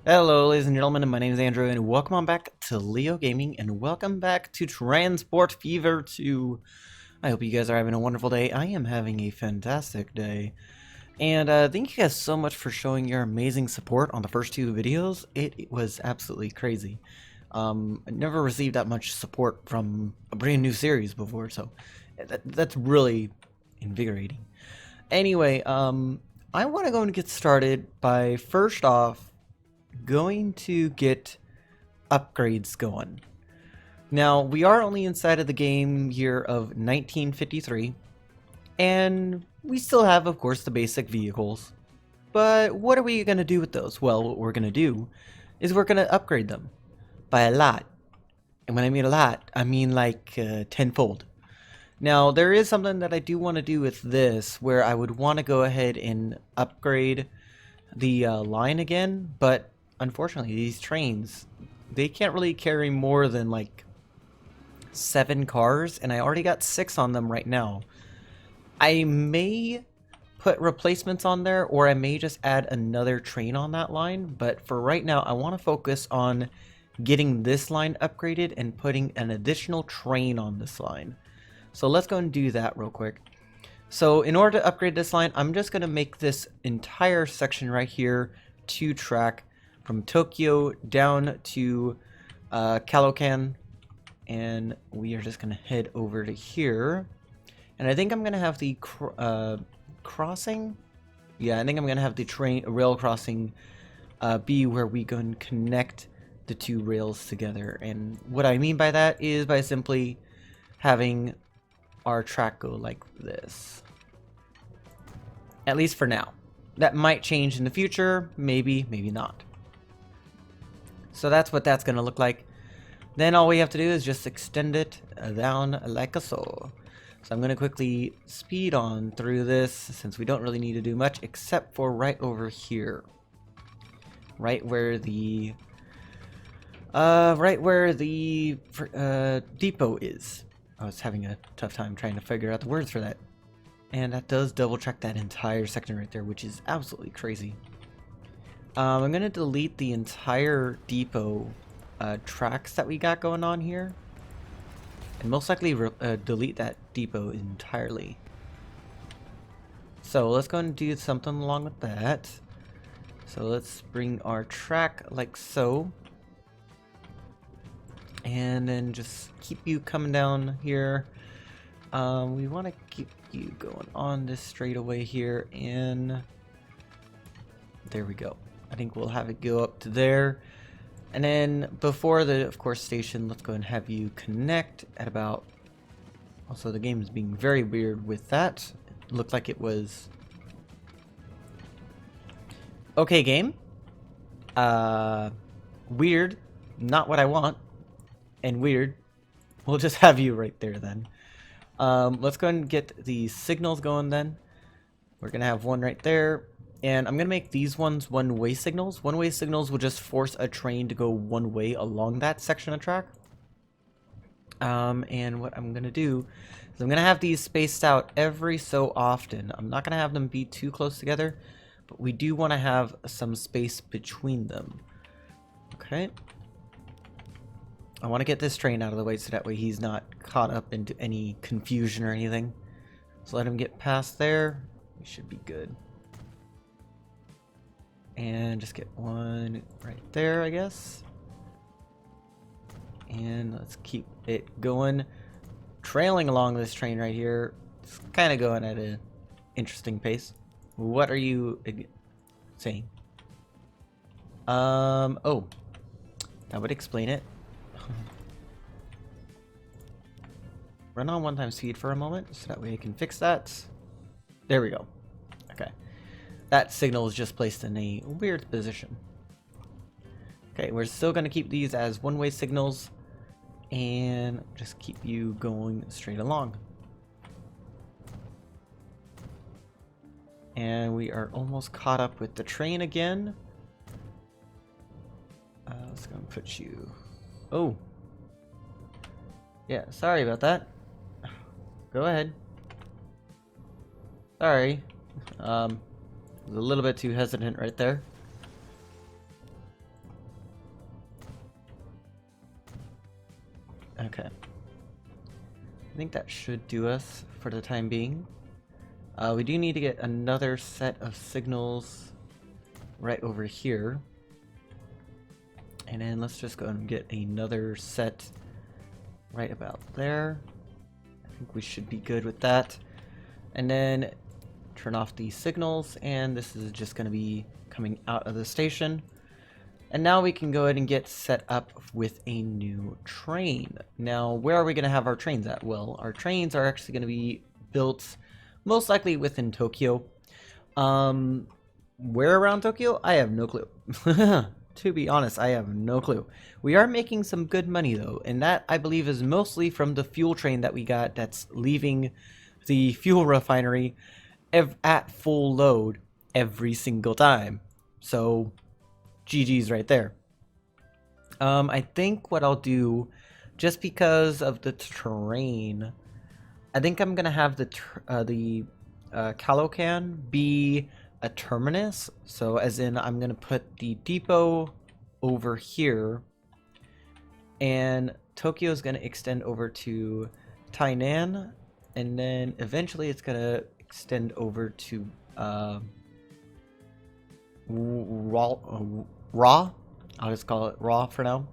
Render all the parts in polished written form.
Hello, ladies and gentlemen, my name is Andrew, and welcome on back to Leo Gaming, and welcome back to Transport Fever 2. I hope you guys are having a wonderful day. I am having a fantastic day. And thank you guys so much for showing your amazing support on the first two videos. It was absolutely crazy. I never received that much support from a brand new series before, so that's really invigorating. Anyway, I want to go and get started by first off going to get upgrades going. Now, we are only inside of the game year of 1953, and we still have, of course, the basic vehicles. But what are we going to do with those? Well, what we're going to do is we're going to upgrade them by a lot. And when I mean a lot, I mean like tenfold. Now, there is something that I do want to do with this, where I would want to go ahead and upgrade the line again, but unfortunately, these trains, they can't really carry more than like 7 cars, and I already got 6 on them right now. I may put replacements on there, or I may just add another train on that line, but for right now, I want to focus on getting this line upgraded and putting an additional train on this line. So let's go and do that real quick. So in order to upgrade this line, I'm just going to make this entire section right here 2-track from Tokyo down to Calocan, and we are just going to head over to here. And I think I'm going to have the crossing. Yeah, I think I'm going to have the rail crossing be where we go and connect the two rails together. And what I mean by that is by simply having our track go like this. At least for now. That might change in the future, maybe, maybe not. So that's what that's going to look like. Then all we have to do is just extend it down like so. So I'm going to quickly speed on through this, since we don't really need to do much except for right over here. Right where the depot is. I was having a tough time trying to figure out the words for that. And that does double check that entire section right there, which is absolutely crazy. I'm going to delete the entire depot tracks that we got going on here. And most likely delete that depot entirely. So let's go and do something along with that. So let's bring our track like so. And then just keep you coming down here. We want to keep you going on this straightaway here, and there we go. I think we'll have it go up to there. And then before the, of course, station, let's go and have you connect at about... Also, the game is being very weird with that. It looked like it was... Okay, game. Weird. Not what I want. And weird. We'll just have you right there then. Let's go ahead and get the signals going then. We're going to have one right there. And I'm going to make these ones one-way signals. One-way signals will just force a train to go one way along that section of track. And what I'm going to do is I'm going to have these spaced out every so often. I'm not going to have them be too close together, but we do want to have some space between them. Okay. I want to get this train out of the way so that way he's not caught up into any confusion or anything. So let him get past there. We should be good. And just get one right there, I guess. And let's keep it going. Trailing along this train right here. It's kind of going at an interesting pace. What are you saying? Oh. That would explain it. Run on 1 times speed for a moment, so that way I can fix that. There we go. Okay. That signal is just placed in a weird position. Okay, we're still going to keep these as one-way signals, and just keep you going straight along. And we are almost caught up with the train again. Let's go and put you... Oh. Yeah, sorry about that. Go ahead. Sorry. Was a little bit too hesitant right there. I think that should do us for the time being. We do need to get another set of signals right over here. And then let's just go and get another set right about there. I think we should be good with that. And then turn off the signals, and this is just going to be coming out of the station. And now we can go ahead and get set up with a new train. Now, where are we going to have our trains at? Well, our trains are actually going to be built most likely within Tokyo. Where around Tokyo? I have no clue. To be honest, I have no clue. We are making some good money though, and that I believe is mostly from the fuel train that we got that's leaving the fuel refinery at full load every single time. So GG's right there. I think what I'll do, just because of the terrain, I think I'm gonna have the Calocan be a terminus. So as in, I'm gonna put the depot over here, and Tokyo is gonna extend over to Tainan, and then eventually it's gonna extend over to Raw. I'll just call it Raw for now,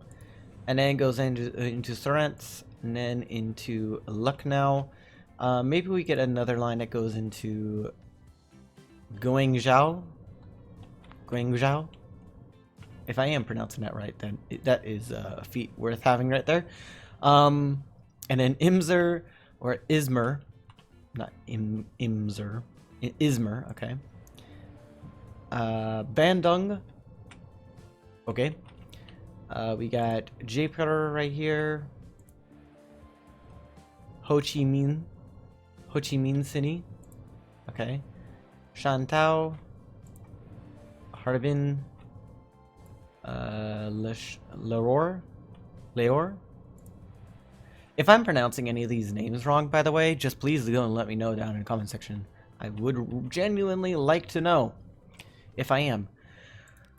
and then it goes into Sorrents, and then into Lucknow. Maybe we get another line that goes into Guangzhou. If I am pronouncing that right, then that is a feat worth having right there. And then Imzer or Izmir, not Imzer, Izmir. Okay. Bandung. Okay. We got Jaipur right here. Ho Chi Minh City. Okay. Shantou. Harbin. Lahore. If I'm pronouncing any of these names wrong, by the way, just please go and let me know down in the comment section. I would genuinely like to know if I am.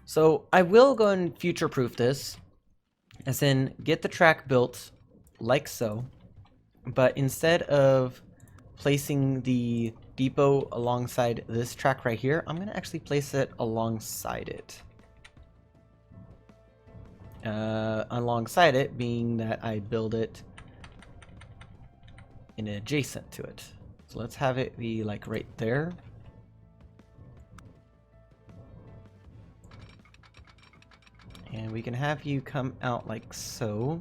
So I will go and future-proof this, as in get the track built like so, but instead of placing the depot alongside this track right here, I'm going to actually place it alongside it. Alongside it being that I build it in adjacent to it. So let's have it be like right there. And we can have you come out like so.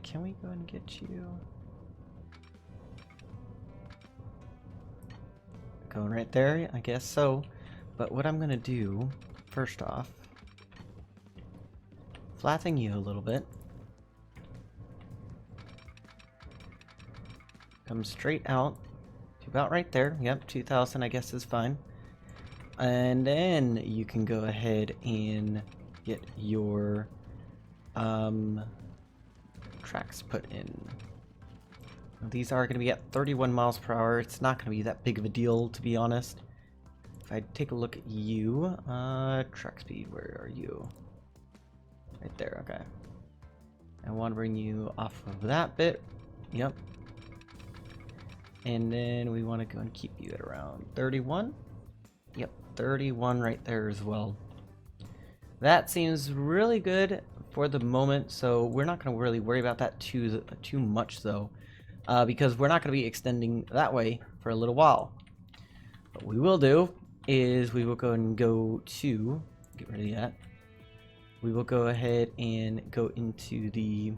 Can we go and get you? Going right there? I guess so. But what I'm gonna do, first off, flatten you a little bit. Come straight out to about right there. Yep, 2000 I guess is fine. And then you can go ahead and get your tracks put in. These are going to be at 31 miles per hour. It's not going to be that big of a deal, to be honest. If I take a look at you, track speed, where are you? Right there, okay. I want to bring you off of that bit. Yep. And then we want to go and keep you at around 31. Yep, 31 right there as well. That seems really good for the moment, so we're not going to really worry about that too much though, because we're not going to be extending that way for a little while. What we will do is we will go and go to, get rid of that, we will go ahead and go into the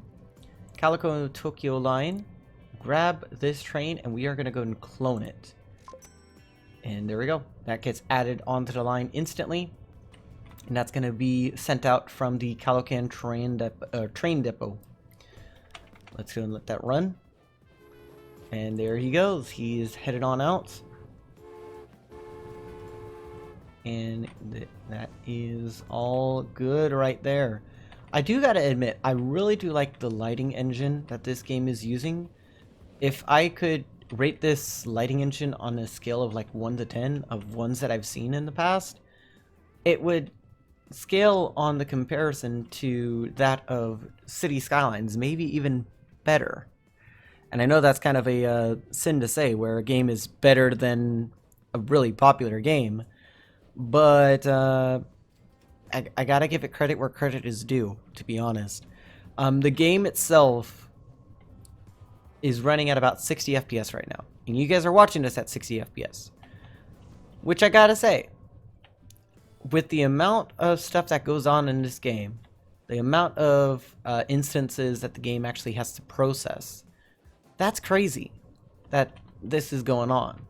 Calico Tokyo line, grab this train, and we are going to go and clone it. And there we go. That gets added onto the line instantly. And that's going to be sent out from the Calocan train depot. Let's go and let that run. And there he goes. He is headed on out. And that is all good right there. I do gotta admit, I really do like the lighting engine that this game is using. If I could rate this lighting engine on a scale of like 1 to 10 of ones that I've seen in the past, it would scale on the comparison to that of City Skylines, maybe even better. And I know that's kind of a sin to say, where a game is better than a really popular game, but I gotta give it credit where credit is due, to be honest. The game itself is running at about 60 FPS right now, and you guys are watching this at 60 FPS, which I gotta say, with the amount of stuff that goes on in this game, the amount of instances that the game actually has to process, that's crazy that this is going on.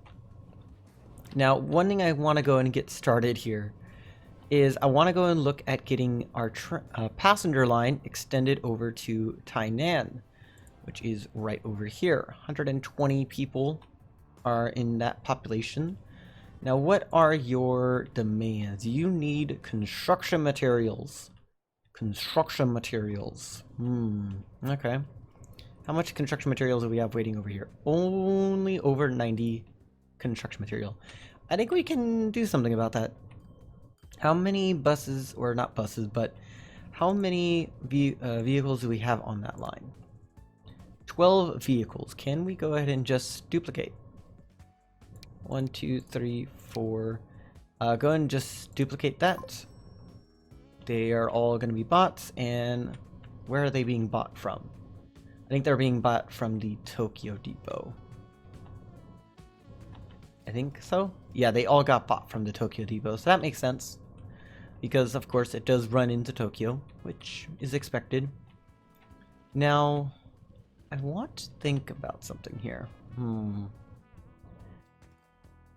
Now, one thing I want to go and get started here is I want to go and look at getting our passenger line extended over to Tainan, which is right over here. 120 people are in that population. Now, what are your demands? You need construction materials. Construction materials. Okay. How much construction materials do we have waiting over here? Only over 90 construction material. I think we can do something about that. How many buses, or not buses, but how many vehicles do we have on that line? 12 vehicles. Can we go ahead and just duplicate? 1, 2, 3, 4. Go and just duplicate that. They are all going to be bots, and where are they being bought from? I think they're being bought from the Tokyo Depot. I think so. Yeah, they all got bought from the Tokyo Depot, so that makes sense. Because, of course, it does run into Tokyo, which is expected. Now, I want to think about something here. I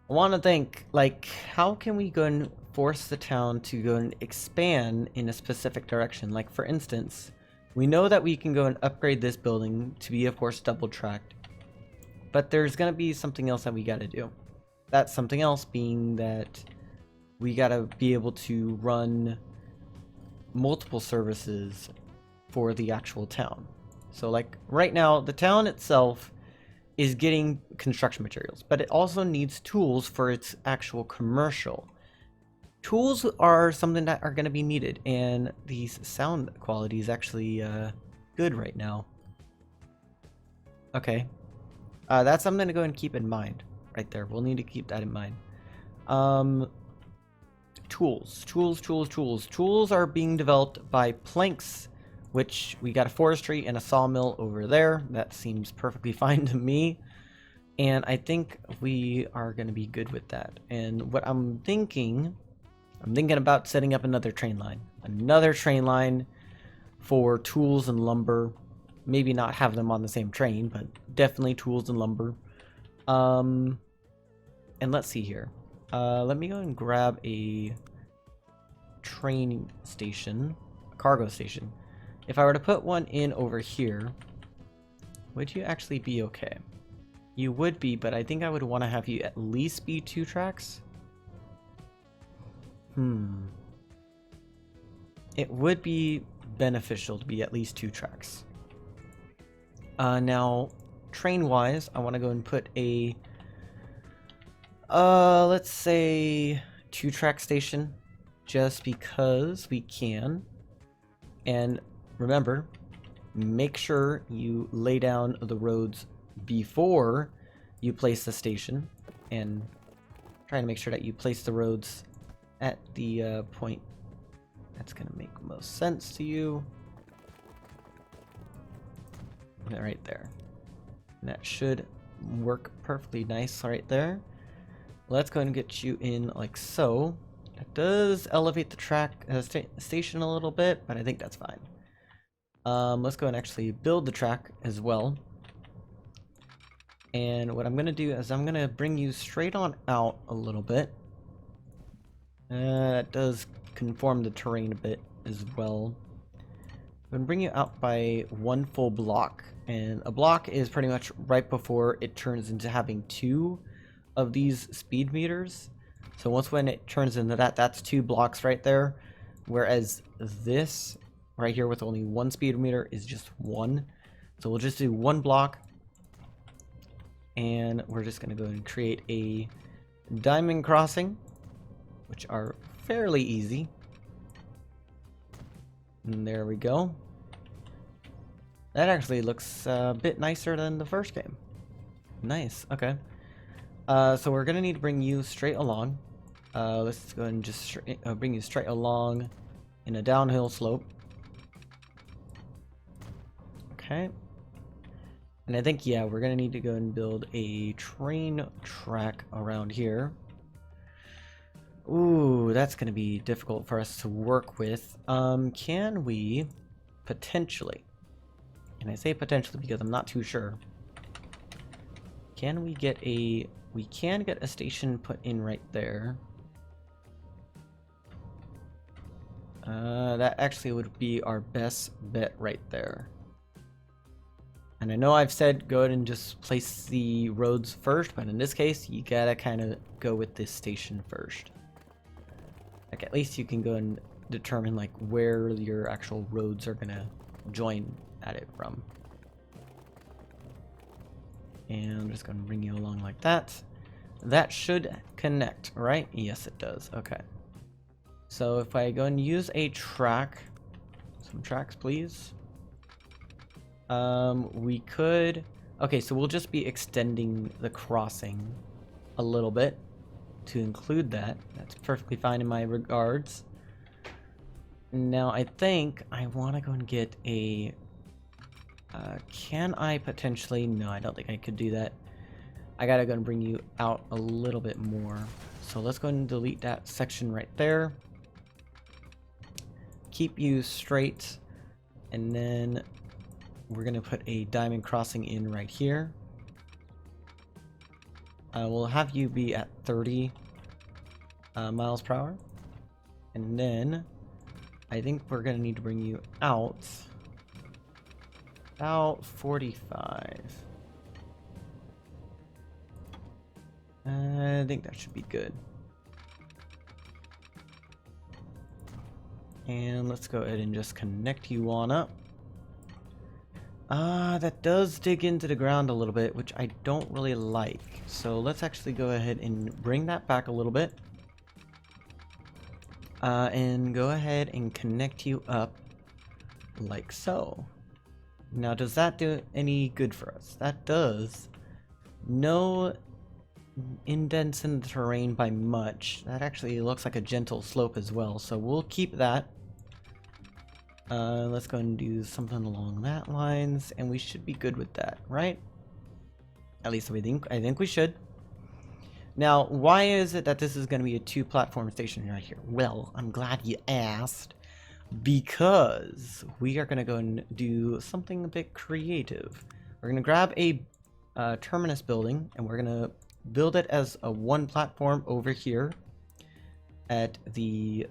want to think, like, how can we go and force the town to go and expand in a specific direction? Like, for instance, we know that we can go and upgrade this building to be, of course, double-tracked. But there's going to be something else that we got to do. That's something else being that we got to be able to run multiple services for the actual town. So, like, right now, the town itself is getting construction materials, but it also needs tools for its actual commercial. Tools are something that are going to be needed, and the sound quality is actually good right now. Okay. That's something to go and keep in mind right there. We'll need to keep that in mind. Tools. Tools are being developed by Planks, which we got a forestry and a sawmill over there. That seems perfectly fine to me. And I think we are going to be good with that. And what I'm thinking about setting up another train line. Another train line for tools and lumber. Maybe not have them on the same train, but definitely tools and lumber. And let's see here. Let me go and grab a train station, a cargo station. If I were to put one in over here, would you actually be okay? You would be, but I think I would want to have you at least be 2 tracks. It would be beneficial to be at least 2 tracks. Now, train-wise, I want to go and put a let's say 2-track station, just because we can. And remember, make sure you lay down the roads before you place the station, and try to make sure that you place the roads at the point that's going to make most sense to you. Right there. And that should work perfectly nice right there. Let's go ahead and get you in like so. That does elevate the track station a little bit, but I think that's fine. Let's go and actually build the track as well. And what I'm going to do is I'm going to bring you straight on out a little bit. That does conform the terrain a bit as well. I'm going to bring you out by 1 full block. And a block is pretty much right before it turns into having 2 of these speed meters. So when it turns into that, that's 2 blocks right there. Whereas this right here with only 1 speed meter is just 1. So we'll just do 1 block. And we're just going to go and create a diamond crossing, which are fairly easy. And there we go. That actually looks a bit nicer than the first game. Nice, okay. So we're gonna need to bring you straight along. Let's go ahead and just bring you straight along in a downhill slope. Okay. And I think, yeah, we're gonna need to go and build a train track around here. Ooh, that's gonna be difficult for us to work with. Can we potentially, and I say potentially because I'm not too sure, can we get a, we can get a station put in right there. That actually would be our best bet right there. And I know I've said go ahead and just place the roads first, but in this case, you gotta kind of go with this station first. Like, at least you can go and determine, like, where your actual roads are gonna join at it from. And I'm just gonna bring you along like that. That should connect, right? Yes, it does. Okay. So if I go and use a track, some tracks, please. We could, okay, so we'll just be extending the crossing a little bit to include that. That's perfectly fine in my regards. Now I think I want to go and get a, can I potentially, no, I don't think I could do that. I gotta go and bring you out a little bit more. So let's go and delete that section right there. Keep you straight, and then we're gonna put a diamond crossing in right here. We'll have you be at 30 miles per hour, and then I think we're gonna need to bring you out about 45. I think that should be good. And let's go ahead and just connect you on up. That does dig into the ground a little bit, which I don't really like. So let's actually go ahead and bring that back a little bit. And go ahead and connect you up like so. Now, does that do any good for us? That does. No indents in the terrain by much. That actually looks like a gentle slope as well, so we'll keep that. Let's go and do something along that lines, and we should be good with that, right? At least I think we should. Now, why is it that this is going to be a 2-platform station right here? Well, I'm glad you asked, because we are going to go and do something a bit creative. We're going to grab a terminus building, and we're going to build it as a 1 platform over here at the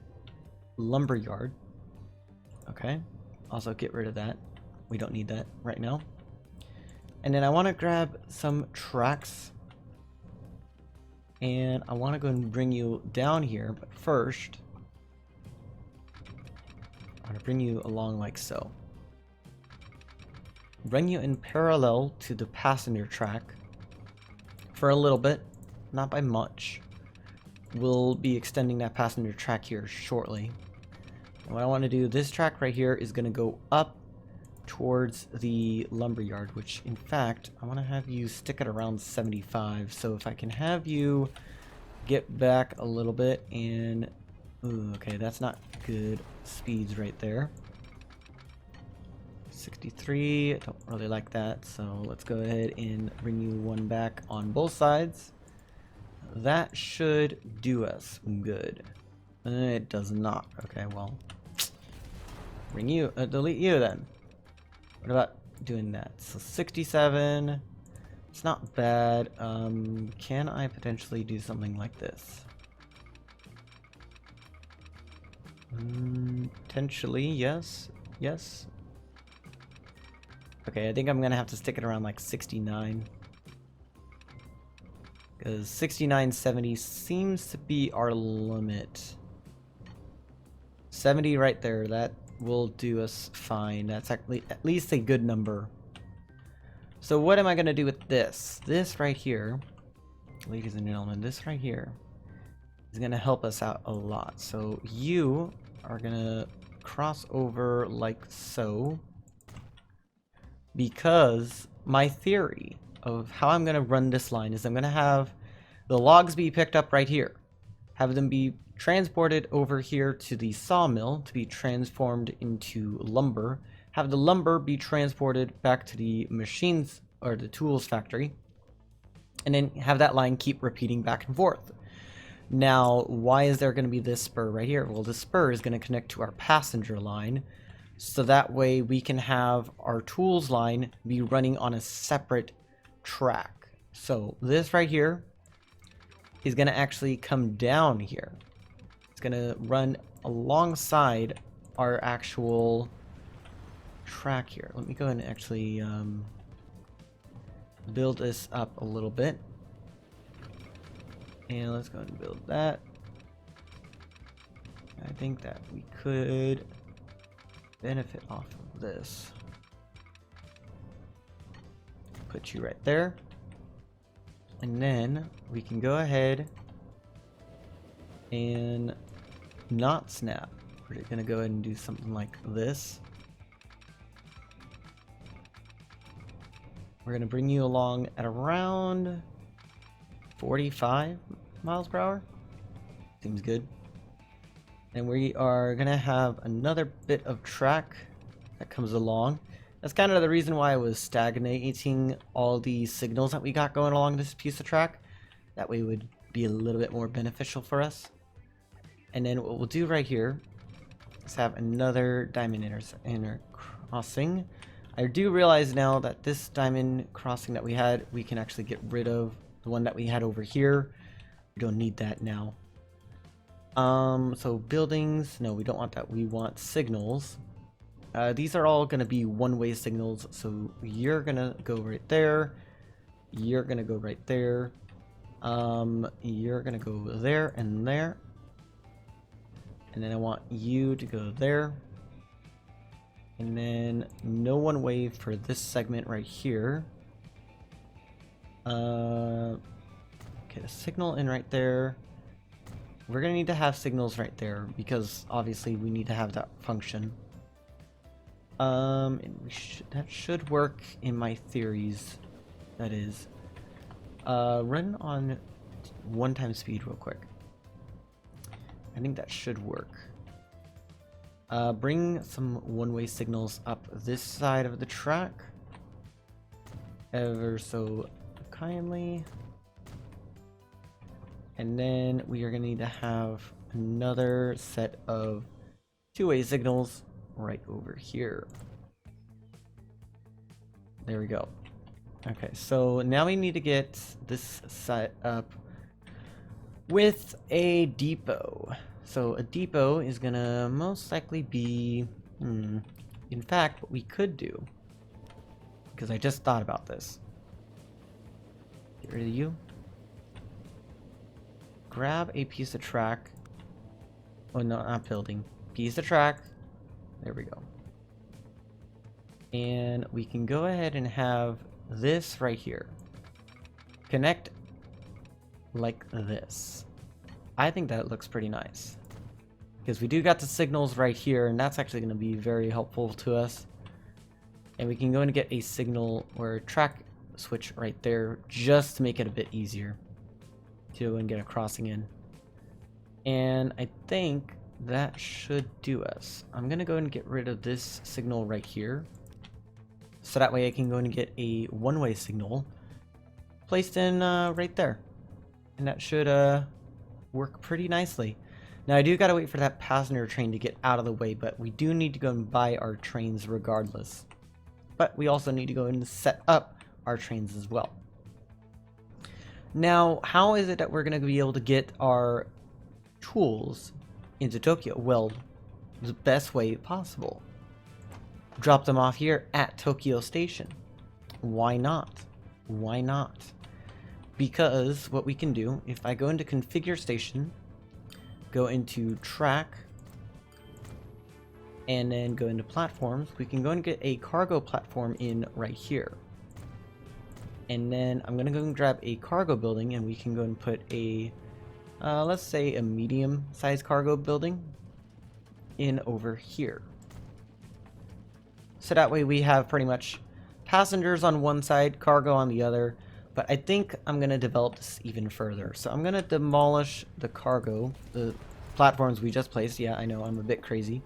lumber yard. Okay, also get rid of that. We don't need that right now. And then I want to grab some tracks, and I want to go and bring you down here, but first I want to bring you along like so. Bring you in parallel to the passenger track for a little bit, not by much. We'll be extending that passenger track here shortly. And what I want to do, this track right here is going to go up towards the lumberyard, which in fact, I want to have you stick it around 75. So if I can have you get back a little bit and, ooh, okay, that's not good speeds right there. 63, I don't really like that. So let's go ahead and bring you one back on both sides. That should do us good. It does not. Okay, well, bring you, delete you then. What about doing that? So 67, it's not bad. Can I potentially do something like this? Potentially, yes. Yes. Okay, I think I'm gonna have to stick it around like 69. Because 69, 70 seems to be our limit. 70 right there, that will do us fine. That's at least a good number. So what am I going to do with this? This right here, ladies and gentlemen, this right here is going to help us out a lot. So you are going to cross over like so, because my theory of how I'm going to run this line is I'm going to have the logs be picked up right here, have them be transported over here to the sawmill to be transformed into lumber, have the lumber be transported back to the machines or the tools factory, and then have that line keep repeating back and forth. Now, why is there going to be this spur right here? Well, the spur is going to connect to our passenger line, so that way we can have our tools line be running on a separate track. So this right here is going to actually come down here. It's going to run alongside our actual track here. Let me go ahead and actually build this up a little bit. And let's go ahead and build that. I think that we could benefit off of this. Put you right there. And then we can go ahead and not snap. We're gonna go ahead and do something like this. We're gonna bring you along at around 45 miles per hour. Seems good. And we are gonna have another bit of track that comes along. That's kind of the reason why I was stagnating all the signals that we got going along this piece of track. That way it would be a little bit more beneficial for us. And then what we'll do right here is have another diamond intercrossing. I do realize now that this diamond crossing that we had, we can actually get rid of the one that we had over here. We don't need that now. So buildings, no, we don't want that. We want signals. These are all going to be one-way signals, so you're going to go right there. You're going to go right there. You're going to go there and there. And then I want you to go there. And then no one-way for this segment right here. Okay, a signal in right there. We're going to need to have signals right there because obviously we need to have that function. And that should work in my theories. That is, run on 1x speed real quick. I think that should work. Bring some one-way signals up this side of the track, ever so kindly. And then we are going to need to have another set of two-way signals right over here. There we go. Okay, so now we need to get this set up with a depot. So a depot is gonna most likely be, in fact, what we could do, because I just thought about this. Get rid of you. Grab a piece of track. Oh no, not building. Piece of track. There we go. And we can go ahead and have this right here connect like this. I think that looks pretty nice because we do got the signals right here, and that's actually going to be very helpful to us. And we can go and get a signal or a track switch right there just to make it a bit easier to go and get a crossing in. And I think that should do us. I'm going to go and get rid of this signal right here, so that way I can go and get a one-way signal placed in right there. And that should work pretty nicely. Now I do gotta wait for that passenger train to get out of the way, but we do need to go and buy our trains regardless. But we also need to go and set up our trains as well. Now, how is it that we're gonna be able to get our tools into Tokyo? Well, the best way possible. Drop them off here at Tokyo Station. Why not? Why not? Because what we can do, if I go into Configure Station, go into Track, and then go into Platforms, we can go and get a cargo platform in right here. And then I'm going to go and grab a cargo building, and we can go and put a, let's say a medium-sized cargo building in over here. So that way we have pretty much passengers on one side, cargo on the other. But I think I'm going to develop this even further. So I'm going to demolish the cargo, the platforms we just placed. Yeah, I know, I'm a bit crazy.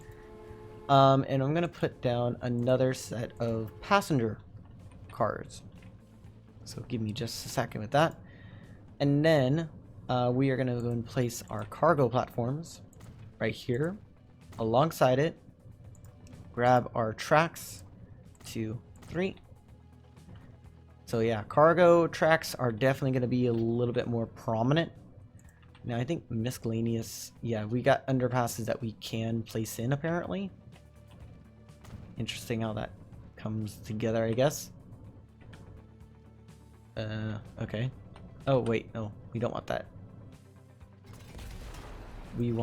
And I'm going to put down another set of passenger cars. So give me just a second with that. And then we are going to go and place our cargo platforms right here alongside it. Grab our tracks, 2, 3. So yeah, cargo tracks are definitely going to be a little bit more prominent. Now I think miscellaneous, yeah, we got underpasses that we can place in apparently. Interesting how that comes together, I guess. Okay. Oh wait, no, we don't want that. We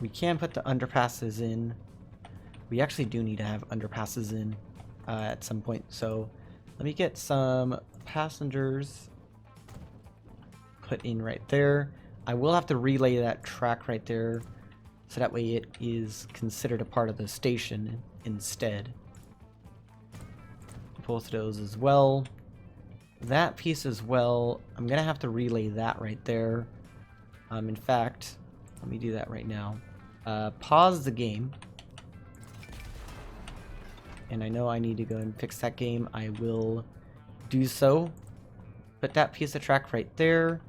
can put the underpasses in. We actually do need to have underpasses in at some point, so let me get some passengers put in right there. I will have to relay that track right there, so that way it is considered a part of the station instead. Both of those as well. That piece as well, I'm gonna have to relay that right there. In fact, let me do that right now. Pause the game. And I know I need to go and fix that game. I will do so. Put that piece of track right there.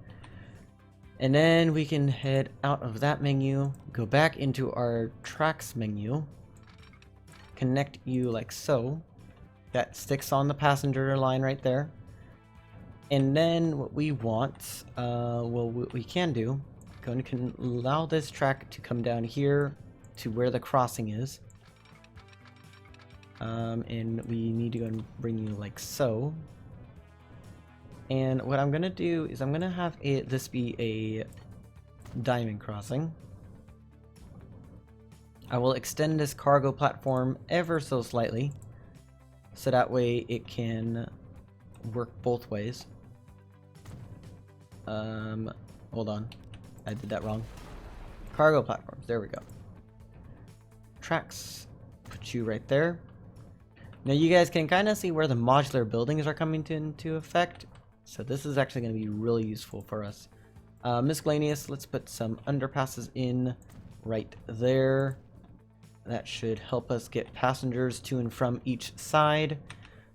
And then we can head out of that menu, go back into our tracks menu, connect you like so. That sticks on the passenger line right there. And then what we want, well, what we can do, go and can allow this track to come down here to where the crossing is. And we need to go and bring you like so. And what I'm gonna do is I'm gonna have this be a diamond crossing. I will extend this cargo platform ever so slightly, so that way it can work both ways. Hold on, I did that wrong. Cargo platforms, there we go. Tracks, put you right there. Now you guys can kind of see where the modular buildings are coming into effect. So this is actually going to be really useful for us. Miscellaneous, let's put some underpasses in right there. That should help us get passengers to and from each side.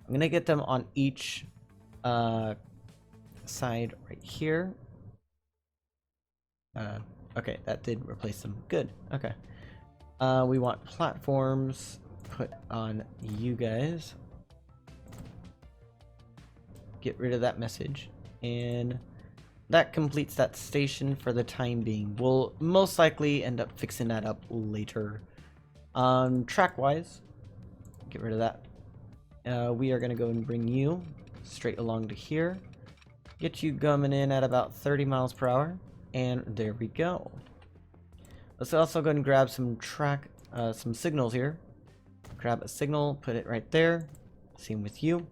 I'm going to get them on each side right here. Okay, that did replace them. Good, okay. We want platforms put on you guys. Get rid of that message, and that completes that station for the time being. We'll most likely end up fixing that up later. Track wise, get rid of that. We are going to go and bring you straight along to here, get you coming in at about 30 miles per hour, and there we go. Let's also go and grab some some signals here. Grab a signal, put it right there. Same with you.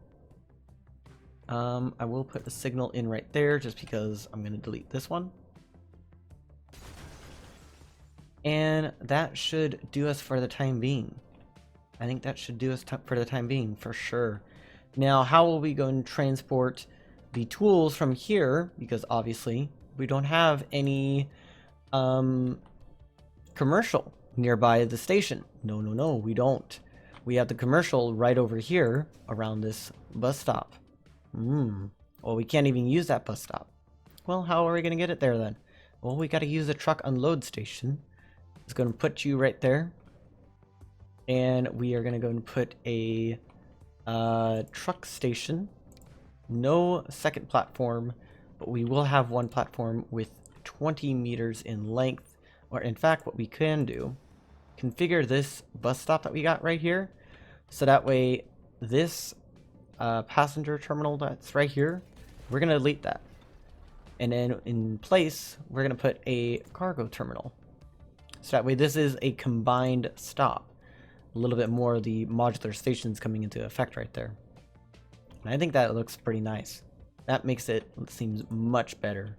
I will put a signal in right there just because I'm going to delete this one. And that should do us for the time being. I think that should do us for the time being, for sure. Now, how will we go and transport the tools from here? Because obviously, we don't have any commercial nearby the station. No, no, no, we don't. We have the commercial right over here around this bus stop. Well, we can't even use that bus stop. Well, how are we going to get it there then? Well, we got to use a truck unload station. It's going to put you right there. And we are going to go and put a truck station. No second platform, but we will have one platform with 20 meters in length. Or in fact, what we can do, configure this bus stop that we got right here. So that way, this passenger terminal that's right here, we're going to delete that. And then in place, we're going to put a cargo terminal. So that way this is a combined stop. A little bit more of the modular stations coming into effect right there. And I think that looks pretty nice. That makes it seems much better.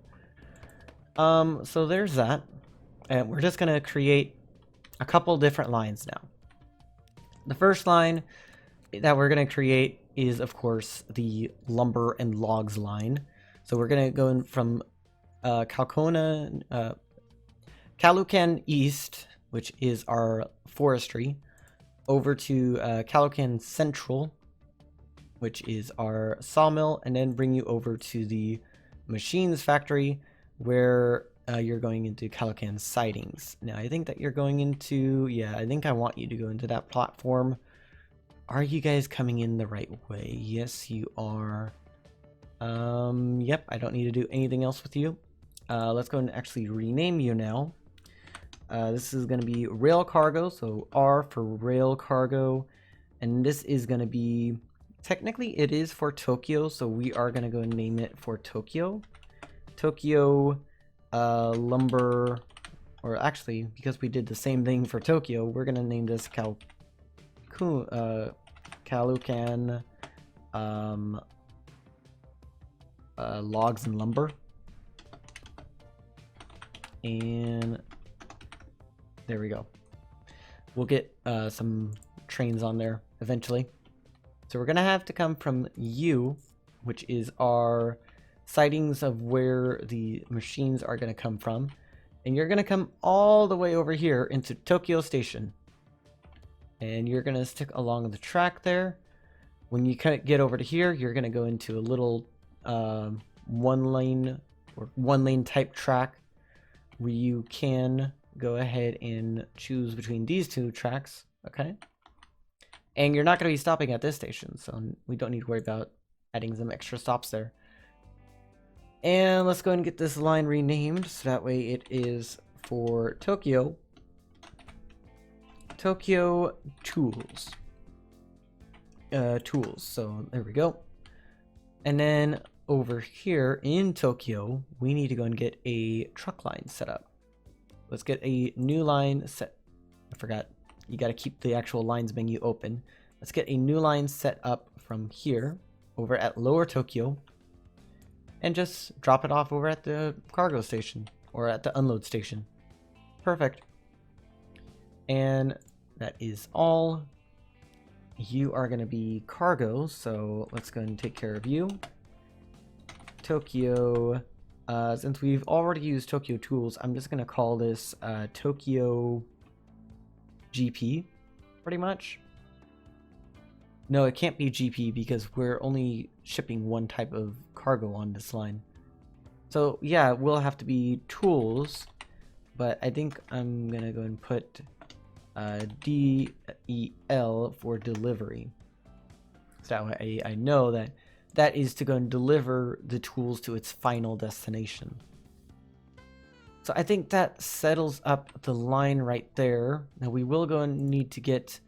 So there's that. And we're just going to create a couple different lines now. The first line that we're going to create is, of course, the lumber and logs line. So we're going to go in from Calucan East, which is our forestry, over to Calucan Central, which is our sawmill, and then bring you over to the machines factory, where you're going into Calucan Sidings. Now, I think that you're going into, I think I want you to go into that platform. Are you guys coming in the right way? Yes, you are. Yep, I don't need to do anything else with you. Let's go and actually rename you now. This is going to be rail cargo, so R for rail cargo, and this is going to be, technically it is for Tokyo, so we are going to go and name it for Tokyo. Tokyo lumber, or actually, because we did the same thing for Tokyo, we're going to name this Calucan logs and lumber. And there we go. We'll get some trains on there eventually. So we're gonna have to come from U, which is our sightings of where the machines are gonna come from. And you're gonna come all the way over here into Tokyo Station. And you're gonna stick along the track there. When you get over to here, you're gonna go into a little one lane type track where you can go ahead and choose between these two tracks, okay? And you're not going to be stopping at this station, so we don't need to worry about adding some extra stops there. And let's go ahead and get this line renamed, so that way it is for Tokyo Tools. So there we go. And then over here in Tokyo, we need to go and get a truck line set up. Let's get a new line set. I forgot, you got to keep the actual lines menu open. Let's get a new line set up from here over at Lower Tokyo and just drop it off over at the cargo station or at the unload station. Perfect. And that is all. You are going to be cargo, so let's go and take care of you. Tokyo, since we've already used Tokyo Tools, I'm just going to call this Tokyo GP, pretty much. No, it can't be GP because we're only shipping one type of cargo on this line. So yeah, it will have to be Tools, but I think I'm going to go and put DEL for delivery. So that way I know that that is to go and deliver the tools to its final destination. So I think that settles up the line right there. Now we will go and need to get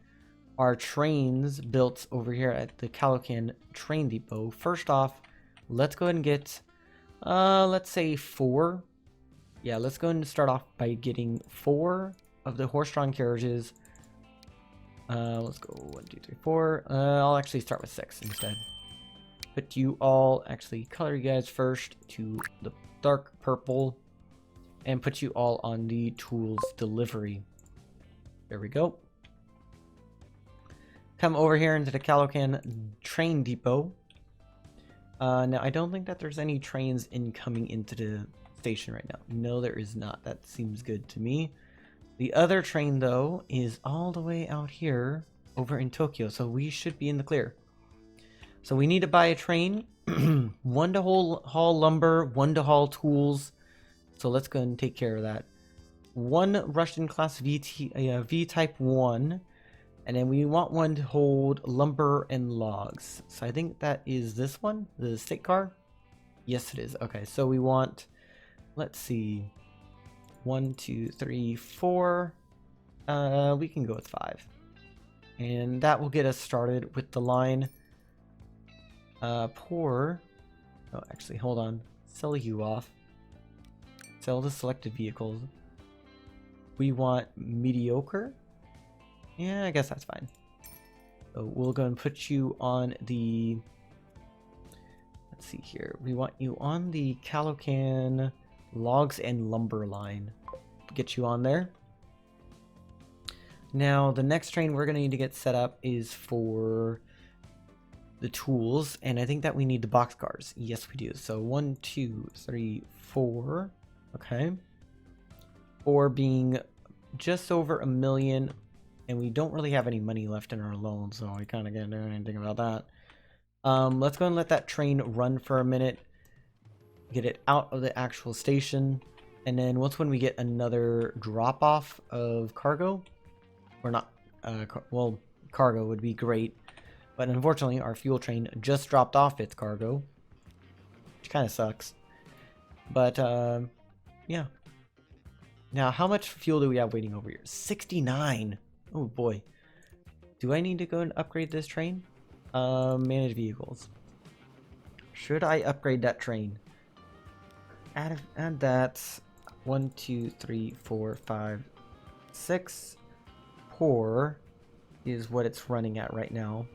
our trains built over here at the Calucan train depot. First off, let's go ahead and get, let's say 4. Yeah, let's go ahead and start off by getting 4 of the horse-drawn carriages. Let's go 1, 2, 3, 4. I'll actually start with 6 instead. Put you all, actually color you guys first to the dark purple and put you all on the tools delivery. There we go. Come over here into the Calucan train depot. Now I don't think that there's any trains incoming into the station right now. No, there is not. That seems good to me. The other train though is all the way out here over in Tokyo, so we should be in the clear. So we need to buy a train, 1 to haul lumber, 1 to haul tools. So let's go and take care of that. 1 Russian class V-type 1, and then we want 1 to hold lumber and logs. So I think that is this one, the state car. Yes, it is. Okay, so we want, let's see, 1, 2, 3, 4. We can go with 5, and that will get us started with the line. Oh, actually, hold on. Sell you off. Sell the selected vehicles. We want mediocre. Yeah, I guess that's fine. So we'll go and put you on the, let's see here. We want you on the Calucan logs and lumber line. Get you on there. Now, the next train we're going to need to get set up is for the tools, and I think that we need the boxcars. Yes, we do. So 1, 2, 3, 4. Okay. 4 being just over 1 million, and we don't really have any money left in our loan, so I kind of can't do anything about that. Let's go and let that train run for a minute, get it out of the actual station, and then once when we get another drop off of cargo, or not, well, cargo would be great, but unfortunately our fuel train just dropped off its cargo, which kind of sucks. But yeah. Now, how much fuel do we have waiting over here? 69. Oh boy. Do I need to go and upgrade this train? Manage vehicles. Should I upgrade that train? Add that. 1, 2, 3, 4, 5, 6. Poor is what it's running at right now.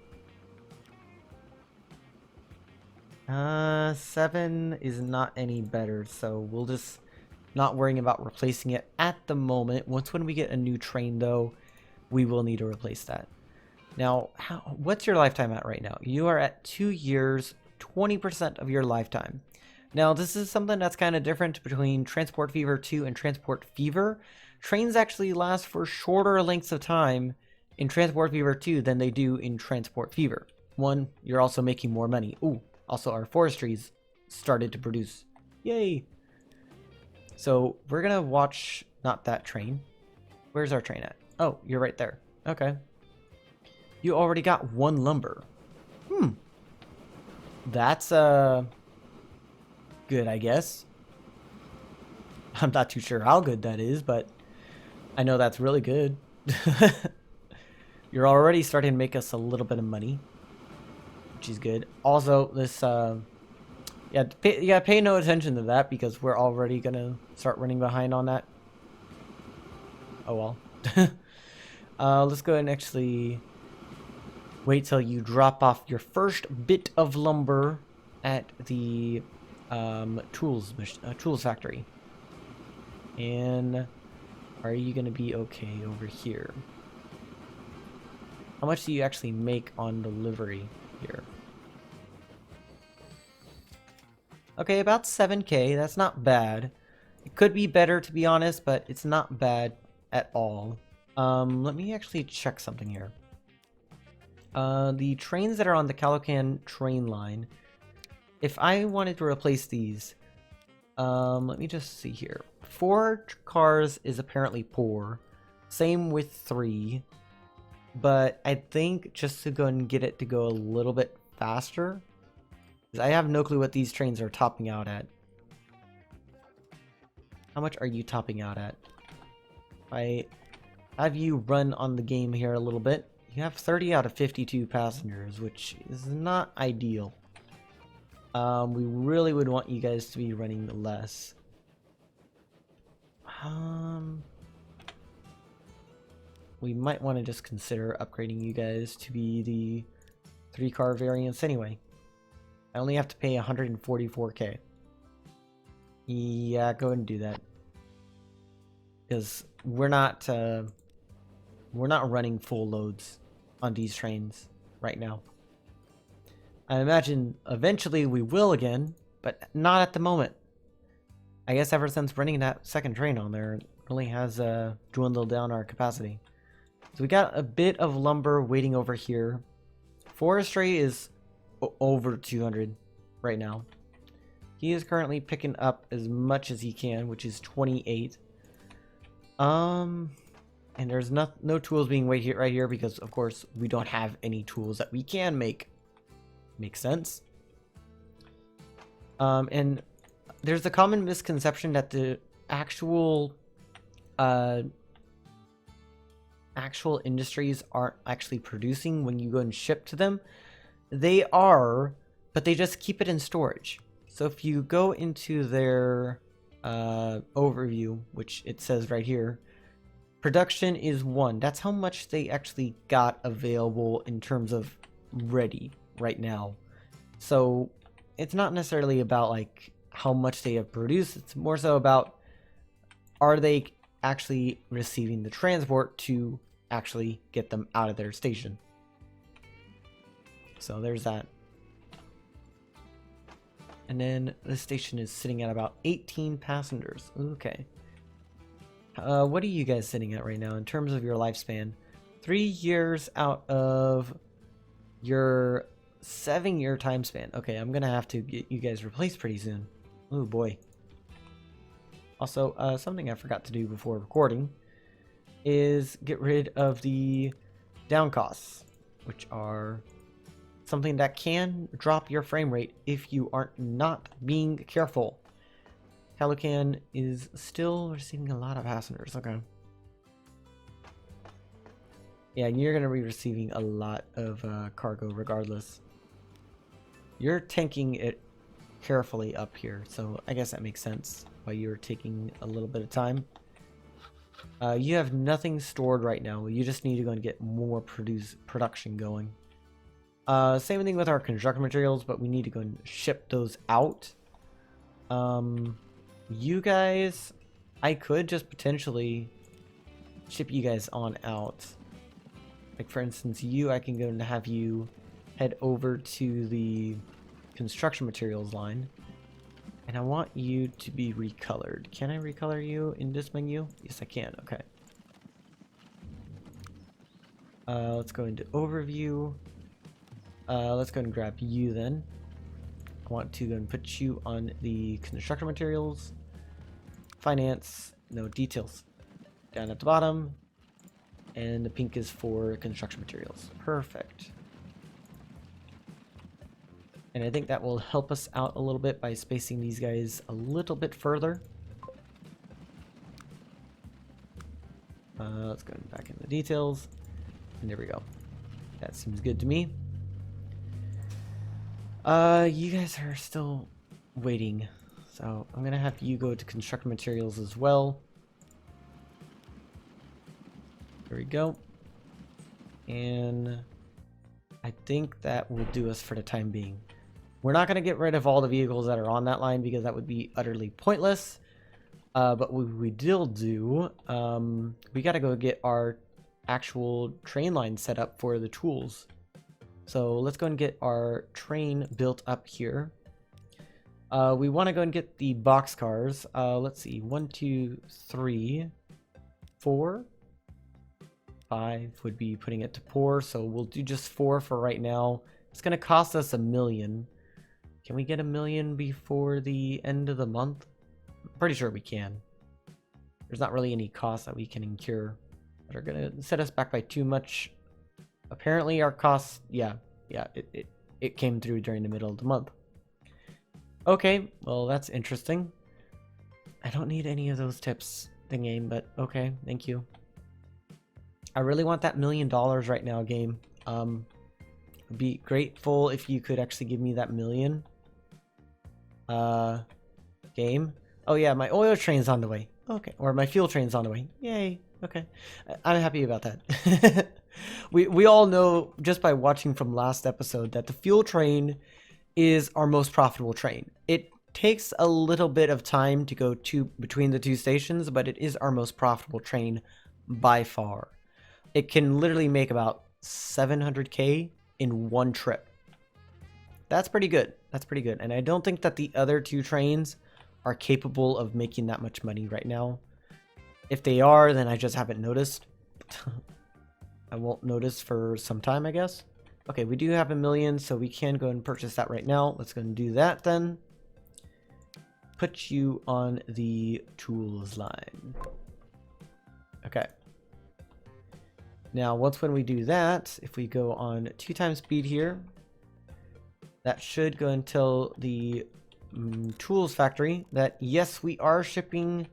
7 is not any better, so we'll just not worrying about replacing it at the moment. Once when we get a new train, though, we will need to replace that. Now, what's your lifetime at right now? You are at 2 years, 20% of your lifetime. Now, this is something that's kind of different between Transport Fever 2 and Transport Fever. Trains actually last for shorter lengths of time in Transport Fever 2 than they do in Transport Fever. 1, you're also making more money. Ooh, also our forestries started to produce. Yay! So we're gonna watch, not that train. Where's our train at? Oh, you're right there. Okay. You already got 1 lumber. That's good, I guess. I'm not too sure how good that is, but I know that's really good. You're already starting to make us a little bit of money, which is good. Also, this yeah, pay no attention to that because we're already gonna start running behind on that. Oh well. Let's go ahead and actually wait till you drop off your first bit of lumber at the tools factory. And are you gonna be okay over here? How much do you actually make on delivery here? Okay, about 7K. That's not bad. It could be better, to be honest, but it's not bad at all. Let me actually check something here. The trains that are on the Calocan train line, if I wanted to replace these, let me just see here. 4 cars is apparently poor. Same with 3. But I think just to go and get it to go a little bit faster, I have no clue what these trains are topping out at. How much are you topping out at? I have you run on the game here a little bit. You have 30 out of 52 passengers, which is not ideal. We really would want you guys to be running less. We might want to just consider upgrading you guys to be the 3-car variants anyway. I only have to pay 144K. Yeah, go ahead and do that. Because we're not running full loads on these trains right now. I imagine eventually we will again, but not at the moment. I guess ever since running that second train on there, it really has dwindled down our capacity. So we got a bit of lumber waiting over here. Forestry is over 200 right now. He is currently picking up as much as he can, which is 28. And there's no tools being right here because of course we don't have any tools that we can make. Makes sense. And there's a common misconception that the actual industries aren't actually producing when you go and ship to them. They are, but they just keep it in storage. So if you go into their overview, which it says right here, production is 1. That's how much they actually got available in terms of ready right now. So it's not necessarily about like how much they have produced. It's more so about, are they actually receiving the transport to actually get them out of their station. So there's that. And then this station is sitting at about 18 passengers. Okay. What are you guys sitting at right now in terms of your lifespan? 3 years out of your 7-year time span. Okay, I'm gonna have to get you guys replaced pretty soon. Oh boy. Also, something I forgot to do before recording is get rid of the down costs, which are something that can drop your frame rate if you are not being careful. Calican is still receiving a lot of passengers. Okay. Yeah, you're going to be receiving a lot of cargo regardless. You're tanking it carefully up here, so I guess that makes sense why you're taking a little bit of time. You have nothing stored right now. You just need to go and get more production going. Same thing with our construction materials, but we need to go and ship those out. You guys, I could just potentially ship you guys on out. Like for instance, I can go and have you head over to the construction materials line. And I want you to be recolored. Can I recolor you in this menu? Yes, I can. Okay. Let's go into overview. Let's go and grab you then. I want to go and put you on the construction materials. Finance, no details. Down at the bottom. And the pink is for construction materials. Perfect. And I think that will help us out a little bit by spacing these guys a little bit further. Let's go back in the details. And there we go. That seems good to me. You guys are still waiting. So I'm going to have you go to construction materials as well. There we go. And I think that will do us for the time being. We're not going to get rid of all the vehicles that are on that line because that would be utterly pointless. But what we will do, we got to go get our actual train line set up for the tools. So let's go and get our train built up here. We want to go and get the box cars. Let's see, 1, 2, 3, 4, 5 would be putting it to poor. So we'll do just 4 for right now. It's going to cost us $1 million. Can we get $1 million before the end of the month? I'm pretty sure we can. There's not really any costs that we can incur that are going to set us back by too much. Apparently our costs, yeah, it came through during the middle of the month. Okay, well that's interesting. I don't need any of those tips the game, but okay, thank you. I really want that $1 million right now, game. I'd be grateful if you could actually give me that $1 million. Game. Oh yeah, my oil train's on the way. Okay, or my fuel train's on the way. Yay. Okay, I'm happy about that. we all know just by watching from last episode that the fuel train is our most profitable train. It takes a little bit of time to go between the two stations, but it is our most profitable train by far. It can literally make about 700k in one trip. That's pretty good. That's pretty good. And I don't think that the other two trains are capable of making that much money right now. If they are, then I just haven't noticed. I won't notice for some time, I guess. Okay, we do have $1 million, so we can go and purchase that right now. Let's go and do that then. Put you on the tools line. Okay. Now, once when we do that, if we go on 2 times speed here, that should go and tell the tools factory that yes, we are shipping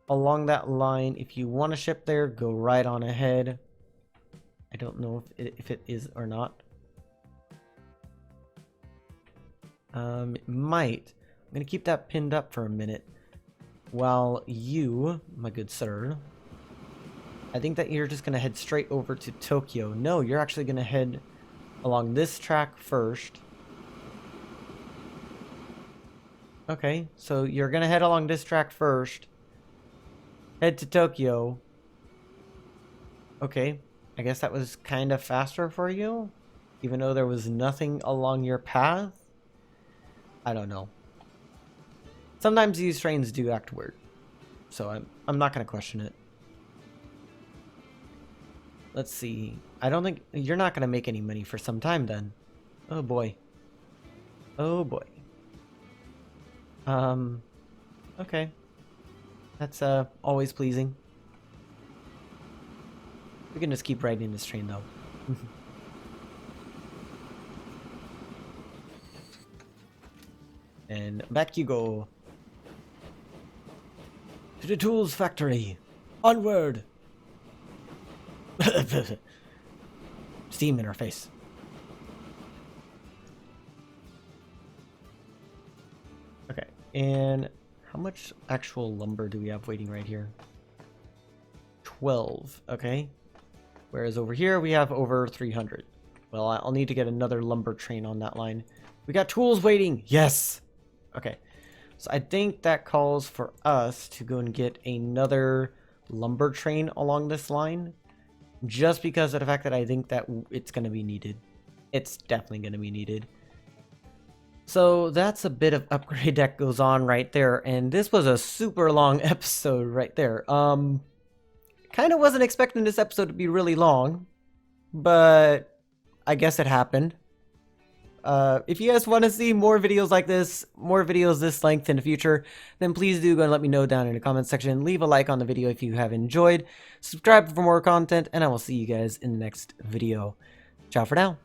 along that line. If you want to ship there, go right on ahead. I don't know if it is or not. It might. I'm going to keep that pinned up for a minute while you, my good sir, I think that you're just going to head straight over to Tokyo. No, you're actually going to head along this track first. Okay, so you're going to head along this track first. Head to Tokyo. Okay, I guess that was kind of faster for you, even though there was nothing along your path. I don't know. Sometimes these trains do act weird, so I'm not gonna question it. Let's see. I don't think you're not gonna make any money for some time then. Oh boy. Oh boy. Okay. That's always pleasing. We can just keep riding this train though. And back you go. To the tools factory. Onward. Steam in our face. Okay, and how much actual lumber do we have waiting right here? 12, okay. Whereas over here we have over 300. Well, I'll need to get another lumber train on that line. We got tools waiting. Yes. Okay. So I think that calls for us to go and get another lumber train along this line. Just because of the fact that I think that it's going to be needed. It's definitely going to be needed. So that's a bit of upgrade that goes on right there. And this was a super long episode right there. Kind of wasn't expecting this episode to be really long, but I guess it happened. If you guys want to see more videos like this, more videos this length in the future, then please do go and let me know down in the comment section. Leave a like on the video if you have enjoyed. Subscribe for more content, and I will see you guys in the next video. Ciao for now.